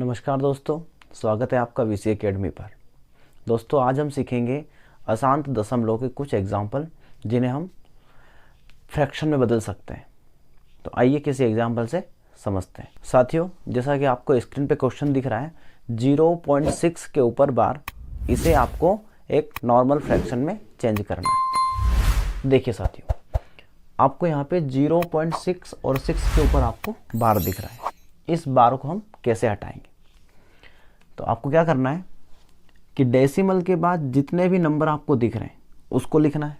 नमस्कार दोस्तों, स्वागत है आपका वीसी एकेडमी पर। दोस्तों, आज हम सीखेंगे अशांत दशमलव के कुछ एग्जाम्पल जिन्हें हम फ्रैक्शन में बदल सकते हैं। तो आइए किसी एग्जाम्पल से समझते हैं। साथियों, जैसा कि आपको स्क्रीन पे क्वेश्चन दिख रहा है 0.6 के ऊपर बार, इसे आपको एक नॉर्मल फ्रैक्शन में चेंज करना है। देखिए साथियों, आपको यहाँ पे 0.6 और 6 के ऊपर आपको बार दिख रहा है। इस बार को हम कैसे हटाएंगे? तो आपको क्या करना है कि डेसिमल के बाद जितने भी नंबर आपको दिख रहे हैं उसको लिखना है।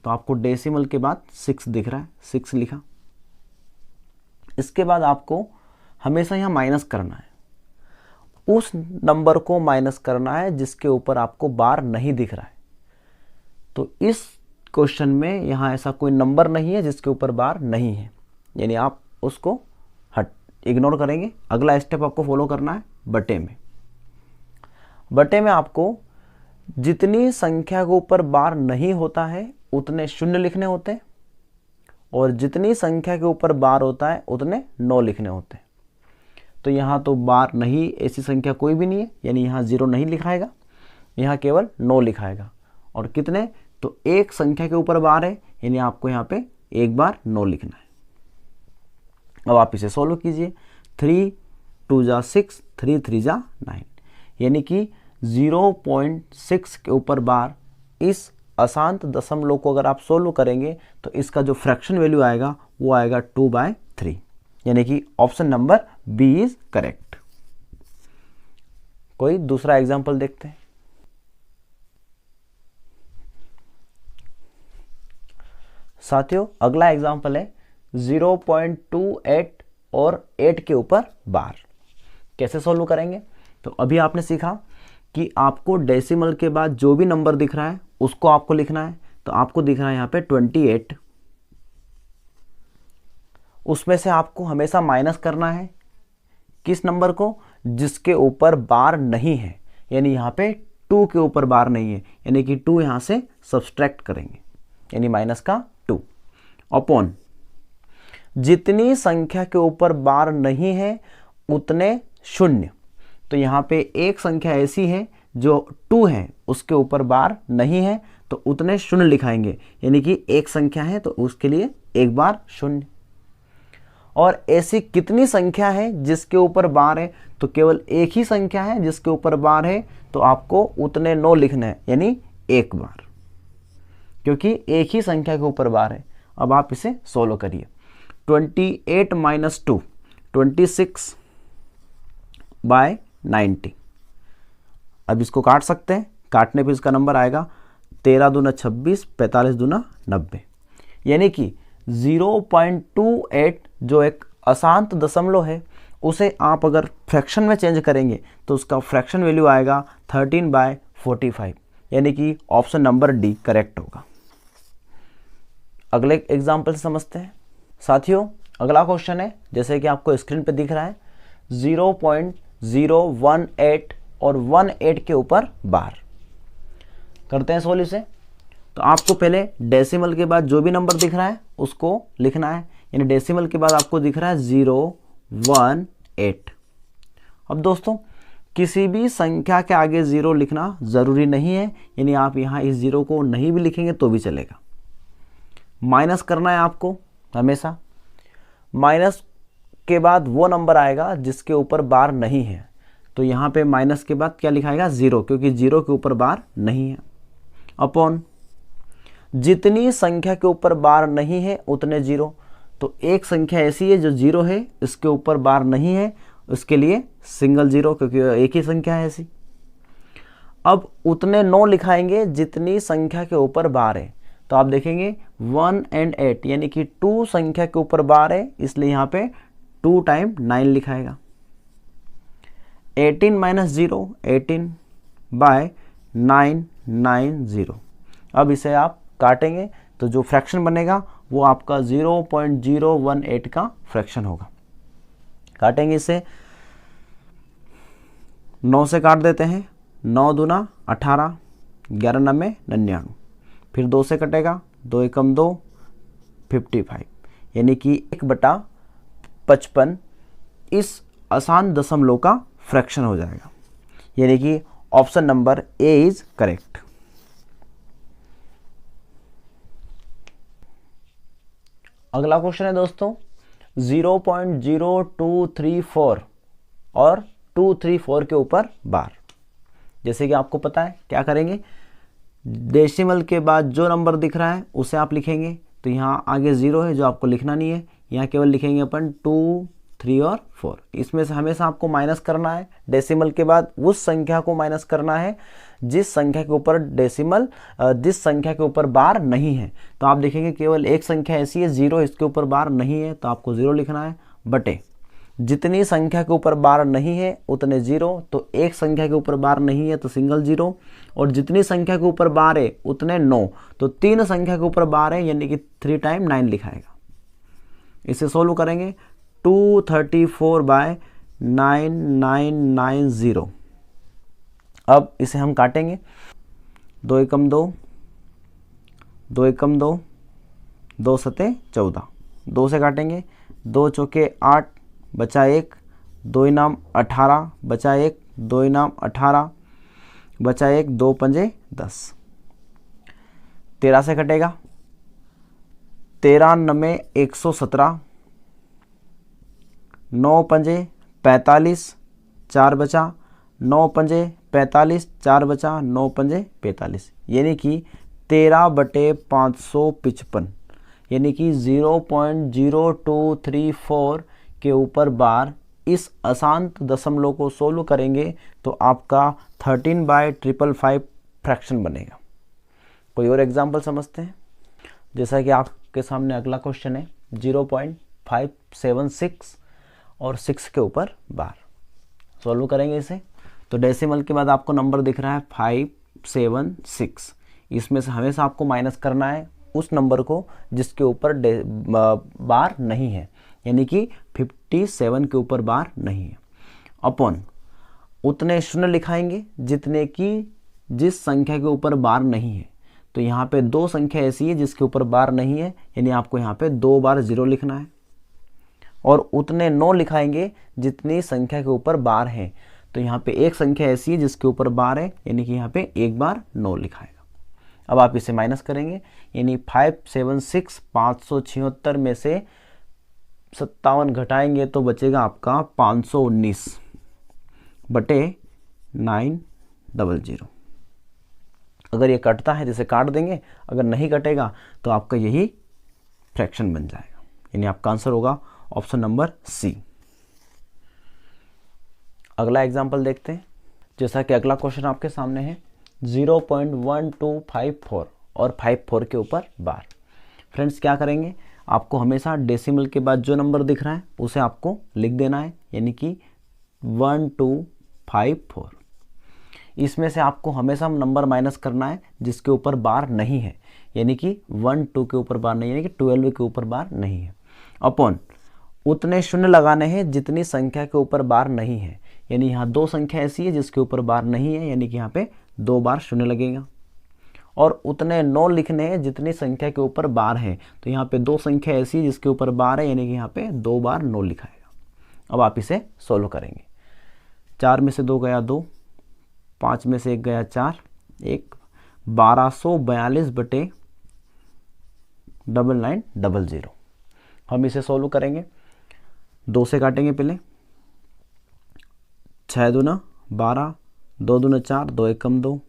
तो आपको डेसिमल के बाद 6 दिख रहा है, 6 लिखा। इसके बाद आपको हमेशा यहाँ माइनस करना है, उस नंबर को माइनस करना है जिसके ऊपर आपको बार नहीं दिख रहा है। तो इस क्वेश्चन में यहाँ ऐसा कोई नंबर नहीं है जिसके ऊपर बार नहीं है, यानी आप उसको इग्नोर करेंगे। अगला स्टेप आपको फॉलो करना है बटे में आपको जितनी संख्या के ऊपर बार नहीं होता है उतने शून्य लिखने होते हैं, और जितनी संख्या के ऊपर बार होता है उतने 9 लिखने होते हैं। तो यहाँ तो बार नहीं, ऐसी संख्या कोई भी नहीं है, यानी यहाँ 0 नहीं लिखाएगा, यहाँ केवल 9 लिखाएगा। और कितने? तो एक संख्या के ऊपर बार है, यानी आपको यहाँ पे एक बार 9 लिखना है। अब आप इसे सोल्व कीजिए। 3 2 जा 6, 3 3 जा 9, यानी कि 0.6 के ऊपर बार इस अशांत दशमलव को अगर आप सोल्व करेंगे तो इसका जो फ्रैक्शन वैल्यू आएगा वो आएगा 2/3, यानी कि option number B is correct. कोई दूसरा एग्जांपल देखते हैं। साथियों, अगला एग्जांपल है 0.28 और 8 के ऊपर बार। कैसे सोल्व करेंगे? तो अभी आपने सीखा कि आपको डेसिमल के बाद जो भी नंबर दिख रहा है उसको आपको लिखना है। तो आपको दिख रहा है यहाँ पे 28, उसमें से आपको हमेशा माइनस करना है किस नंबर को? जिसके ऊपर बार नहीं है, यानी यहाँ पे 2 के ऊपर बार नहीं है, यानी कि 2 यहाँ से सब्सट्रैक्ट करेंगे, यानी माइनस का 2 अपॉन जितनी संख्या के ऊपर बार नहीं है उतने शून्य। तो यहाँ पे एक संख्या ऐसी है जो 2 है, उसके ऊपर बार नहीं है, तो उतने शून्य लिखाएंगे, यानी कि एक संख्या है तो उसके लिए एक बार शून्य। और ऐसी कितनी संख्या है जिसके ऊपर बार है? तो केवल एक ही संख्या है जिसके ऊपर बार है, तो आपको उतने 9 लिखना है, यानी एक बार, क्योंकि एक ही संख्या के ऊपर बार है। अब आप इसे सोल्व करिए। 28 - 2 26/90। अब इसको काट सकते हैं, काटने पे इसका नंबर आएगा 13 दूना 26, 45 दूना 90, यानी कि 0.28 जो एक अशांत दशमलव है उसे आप अगर फ्रैक्शन में चेंज करेंगे तो उसका फ्रैक्शन वैल्यू आएगा 13/45, यानी कि ऑप्शन नंबर डी करेक्ट होगा। अगले एग्जाम्पल से समझते हैं। साथियों, अगला क्वेश्चन है, जैसे कि आपको स्क्रीन पे दिख रहा है 0.018 और 18 के ऊपर बार। करते हैं सोल्व इसे। तो आपको पहले डेसिमल के बाद जो भी नंबर दिख रहा है उसको लिखना है, यानी डेसिमल के बाद आपको दिख रहा है 018। अब दोस्तों, किसी भी संख्या के आगे 0 लिखना ज़रूरी नहीं है, यानी आप यहाँ इस 0 को नहीं भी लिखेंगे तो भी चलेगा। माइनस करना है आपको हमेशा। माइनस के बाद वो नंबर आएगा जिसके ऊपर बार नहीं है, तो यहाँ पे माइनस के बाद क्या लिखाएगा? 0, क्योंकि 0 के ऊपर बार नहीं है। अपॉन जितनी संख्या के ऊपर बार नहीं है उतने 0। तो एक संख्या ऐसी है जो 0 है, इसके ऊपर बार नहीं है, उसके लिए सिंगल 0, क्योंकि एक ही संख्या है ऐसी। अब उतने 9 लिखाएंगे जितनी संख्या के ऊपर बार है। तो आप देखेंगे 1 और 8, यानी कि 2 संख्या के ऊपर बार है, इसलिए यहाँ पे 2 टाइम 9 लिखाएगा। 18 - 0 18/990। अब इसे आप काटेंगे तो जो फ्रैक्शन बनेगा वो आपका 0.018 का फ्रैक्शन होगा। काटेंगे इसे, 9 से काट देते हैं, 9 दूना 18, 11 9 99, फिर 2 से कटेगा, 2 एकम 2, 55, यानी कि 1/55 इस आसान दशमलव का फ्रैक्शन हो जाएगा, यानी कि option number A is correct. अगला क्वेश्चन है दोस्तों 0.0234 और 234 के ऊपर बार। जैसे कि आपको पता है क्या करेंगे, डेसिमल के बाद जो नंबर दिख रहा है उसे आप लिखेंगे। तो यहाँ आगे 0 है जो आपको लिखना नहीं है, यहाँ केवल लिखेंगे अपन 2, 3 और 4। इसमें से हमेशा आपको माइनस करना है, डेसिमल के बाद उस संख्या को माइनस करना है जिस संख्या के ऊपर जिस संख्या के ऊपर बार नहीं है। तो आप देखेंगे केवल एक संख्या ऐसी है 0, इसके ऊपर बार नहीं है तो आपको 0 लिखना है, बटे जितनी संख्या के ऊपर बार नहीं है उतने 0। तो एक संख्या के ऊपर बार नहीं है तो सिंगल 0, और जितनी संख्या के ऊपर बार है उतने 9। तो 3 संख्या के ऊपर बार है यानी कि 3 टाइम 9 लिखाएगा। इसे सोल्व करेंगे 234/9990। अब इसे हम काटेंगे, 2 एकम 2, 2 एकम 2, 2 सते 14, 2 से काटेंगे, 2 चौके 8 बचा 1, 2 इनाम 18 बचा 1, 2 इनाम 18 बचा 1, 2 पंजे 10। 13 से कटेगा, 13 नमे 117, 9 पंजे 45, 4 बचा, 9 पंजे 45, 4 बचा, 9 पंजे 45, यानी कि 13/555, यानी कि 0.0234 के ऊपर बार। इस अशांत दशमलव को सोल्व करेंगे तो आपका 13/555 फ्रैक्शन बनेगा। कोई और एग्जाम्पल समझते हैं। जैसा कि आपके सामने अगला क्वेश्चन है 0.576 और 6 के ऊपर बार। सॉल्व करेंगे इसे, तो डेसिमल के बाद आपको नंबर दिख रहा है 576। इसमें से हमेशा आपको माइनस करना है उस नंबर को जिसके ऊपर बार नहीं है, यानी कि 57 के ऊपर बार नहीं है। अपॉन उतने शून्य लिखाएंगे जितने की जिस संख्या के ऊपर बार नहीं है। तो यहाँ पे 2 संख्या ऐसी है जिसके ऊपर बार नहीं है, यानी आपको यहाँ पे 2 बार 0 लिखना है, और उतने 9 लिखाएंगे जितनी संख्या के ऊपर बार है। तो यहाँ पे एक संख्या ऐसी है जिसके ऊपर बार है, यानी कि यहाँ पे एक बार 9 लिखाएगा। अब आप इसे माइनस करेंगे, यानी 576 576 में से 57 घटाएंगे तो बचेगा आपका 519 बटे 900। अगर ये कटता है तो इसे काट देंगे, अगर नहीं कटेगा तो आपका यही फ्रैक्शन बन जाएगा, यानी आपका आंसर होगा ऑप्शन नंबर सी। अगला एग्जाम्पल देखते हैं। जैसा कि अगला क्वेश्चन आपके सामने है 0.1254 और 54 के ऊपर बार। फ्रेंड्स क्या करेंगे, आपको हमेशा डेसिमल के बाद जो नंबर दिख रहा है उसे आपको लिख देना है, यानी कि 1254। इसमें से आपको हमेशा नंबर माइनस करना है जिसके ऊपर बार नहीं है, यानी कि 12 के ऊपर बार नहीं है, यानी कि 12 के ऊपर बार नहीं है। अपॉन उतने शून्य लगाने हैं जितनी संख्या के ऊपर बार नहीं है, यानी यहाँ 2 संख्या ऐसी है जिसके ऊपर बार नहीं है, यानी कि यहाँ पे 2 बार शून्य लगेगा। और उतने 9 लिखने हैं जितनी संख्या के ऊपर बार है। तो यहाँ पे 2 संख्या ऐसी है जिसके ऊपर बार है, यानी कि यहाँ पे 2 बार 9 लिखाएगा। अब आप इसे सोल्व करेंगे। 4 में से 2 गया 2, 5 में से 1 गया 4, 1242 बटे 9900। हम इसे सोल्व करेंगे, 2 से काटेंगे पहले, 6 दूना 12, 2 दूना 4, 2 एकम 2,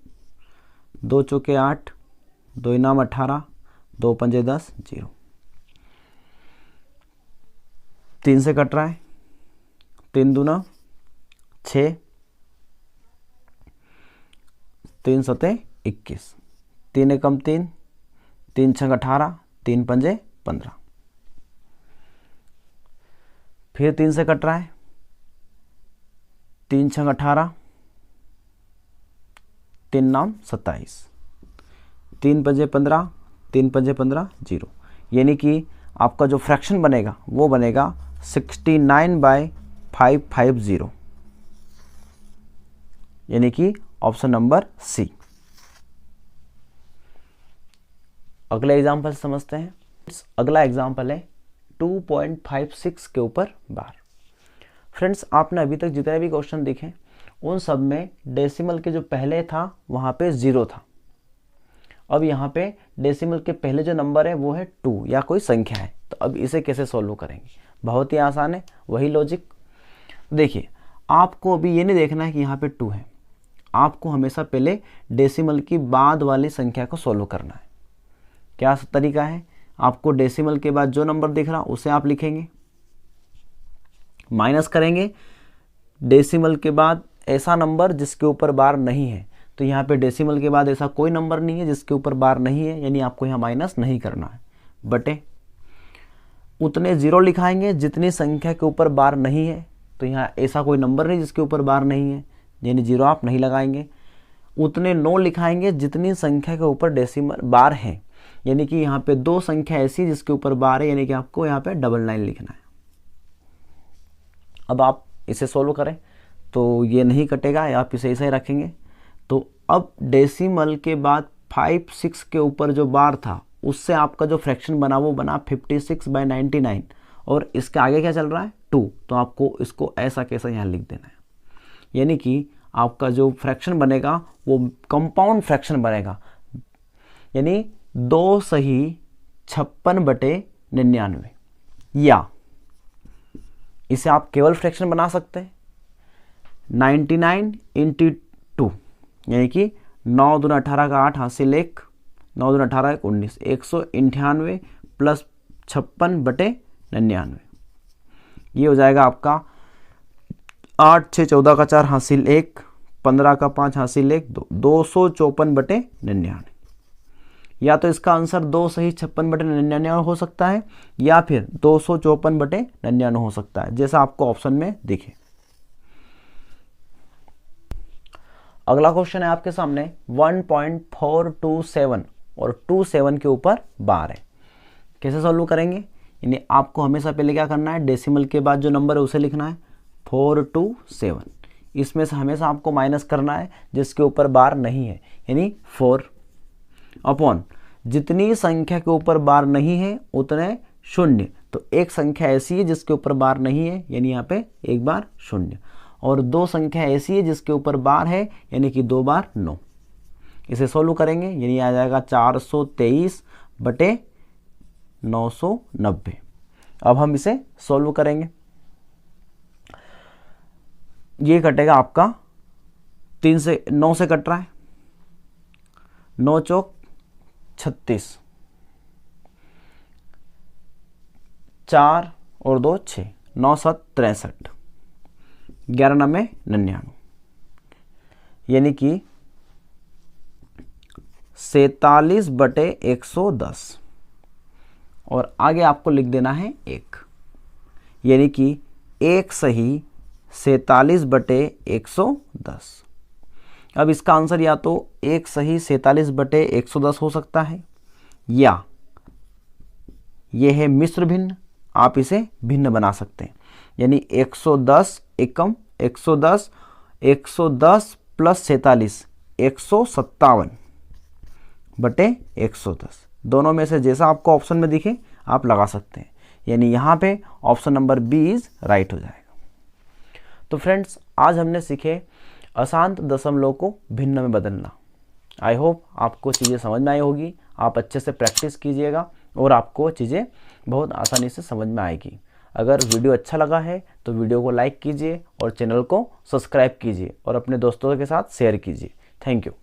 2 चौके 8, 2 इनाम 18, 2 पंजे 10, 0। 3 से कट रहा है, 3 दूना 6, 3 सते 21, 3 एकम 3, 3 छंग 18, 3 पंजे 15। फिर 3 से कट रहा है, 3 छंग 18, 3 नाम 27, 3 पंजे 15, 3 पंजे 15, 0। यानी कि आपका जो फ्रैक्शन बनेगा वो बनेगा 69/550, यानी कि ऑप्शन नंबर सी। अगला एग्जाम्पल समझते हैं। अगला एग्जाम्पल है 2.56 के ऊपर बार। फ्रेंड्स आपने अभी तक जितने भी क्वेश्चन देखे उन सब में डेसिमल के जो पहले था वहाँ पे 0 था। अब यहाँ पे डेसिमल के पहले जो नंबर है वो है 2 या कोई संख्या है। तो अब इसे कैसे सॉल्व करेंगे? बहुत ही आसान है, वही लॉजिक। देखिए आपको अभी ये नहीं देखना है कि यहाँ पे 2 है, आपको हमेशा पहले डेसिमल की बाद वाली संख्या को सॉल्व करना है। क्या तरीका है? आपको डेसिमल के बाद जो नंबर दिख रहा उसे आप लिखेंगे, माइनस करेंगे डेसिमल के बाद ऐसा नंबर जिसके ऊपर बार नहीं है। तो यहाँ पे डेसिमल के बाद ऐसा कोई नंबर नहीं है जिसके ऊपर बार नहीं है, यानी आपको यहाँ माइनस नहीं करना है, बटे उतने 0 लिखाएंगे जितनी संख्या के ऊपर बार नहीं है। तो यहाँ ऐसा कोई नंबर नहीं जिसके ऊपर बार नहीं है, यानी 0 आप नहीं लगाएंगे। उतने 9 लिखाएंगे जितनी संख्या के ऊपर डेसिमल बार है, यानी कि यहाँ पे 2 संख्या ऐसी जिसके ऊपर बार है, यानी कि आपको यहाँ पे 99 लिखना है। अब आप इसे सोल्व करें तो ये नहीं कटेगा, आप इसे ऐसे ही रखेंगे। तो अब डेसिमल के बाद 5 6 के ऊपर जो बार था उससे आपका जो फ्रैक्शन बना वो बना 56/99, और इसके आगे क्या चल रहा है 2। तो आपको इसको ऐसा कैसा यहाँ लिख देना है, यानी कि आपका जो फ्रैक्शन बनेगा वो कंपाउंड फ्रैक्शन बनेगा, यानी 2 सही 56/99, या इसे आप केवल फ्रैक्शन बना सकते हैं 99 × 2, यानी कि 9 दूना 18 का 8 हासिल 1, 9 दूना 18 1 19, 198 प्लस 56/99, ये हो जाएगा आपका 8 6 14 का 4 हासिल 1, 15 का 5 हासिल 1 2, 254/99। या तो इसका आंसर 2 सही 56/99 हो सकता है, या फिर 254/99 हो सकता है, जैसा आपको ऑप्शन में दिखे। अगला क्वेश्चन है आपके सामने 1.427 और 27 के ऊपर बार है। कैसे सॉल्व करेंगे? यानी आपको हमेशा पहले क्या करना है, डेसिमल के बाद जो नंबर है उसे लिखना है 427, इसमें से हमेशा आपको माइनस करना है जिसके ऊपर बार नहीं है, यानी 4 अपॉन जितनी संख्या के ऊपर बार नहीं है उतने 0। तो एक संख्या ऐसी है जिसके ऊपर बार नहीं है, यानी यहाँ पे 1 बार 0, और 2 संख्या ऐसी है जिसके ऊपर बार है, यानी कि 2 बार 9। इसे सोल्व करेंगे, यानी आ जाएगा 423/990। अब हम इसे सोल्व करेंगे, ये कटेगा आपका 3 से 9 से कट रहा है, 9 चौक 36, 4 और 2 6, 9 7 63, 11 9 99, यानी कि 47/110, और आगे आपको लिख देना है 1, यानी कि 1 सही 47/110। अब इसका आंसर या तो 1 सही 47/110 हो सकता है, या यह है मिश्र भिन्न, आप इसे भिन्न बना सकते हैं, यानी 110 एकम 110 110 प्लस 47 157/110। दोनों में से जैसा आपको ऑप्शन में दिखे आप लगा सकते हैं, यानी यहाँ पे option number B is right हो जाएगा। तो फ्रेंड्स आज हमने सीखे अशांत दशमलव को भिन्न में बदलना। आई होप आपको चीज़ें समझ में आई होगी, आप अच्छे से प्रैक्टिस कीजिएगा और आपको चीज़ें बहुत आसानी से समझ में आएगी। अगर वीडियो अच्छा लगा है तो वीडियो को लाइक कीजिए और चैनल को सब्सक्राइब कीजिए और अपने दोस्तों के साथ शेयर कीजिए। Thank you.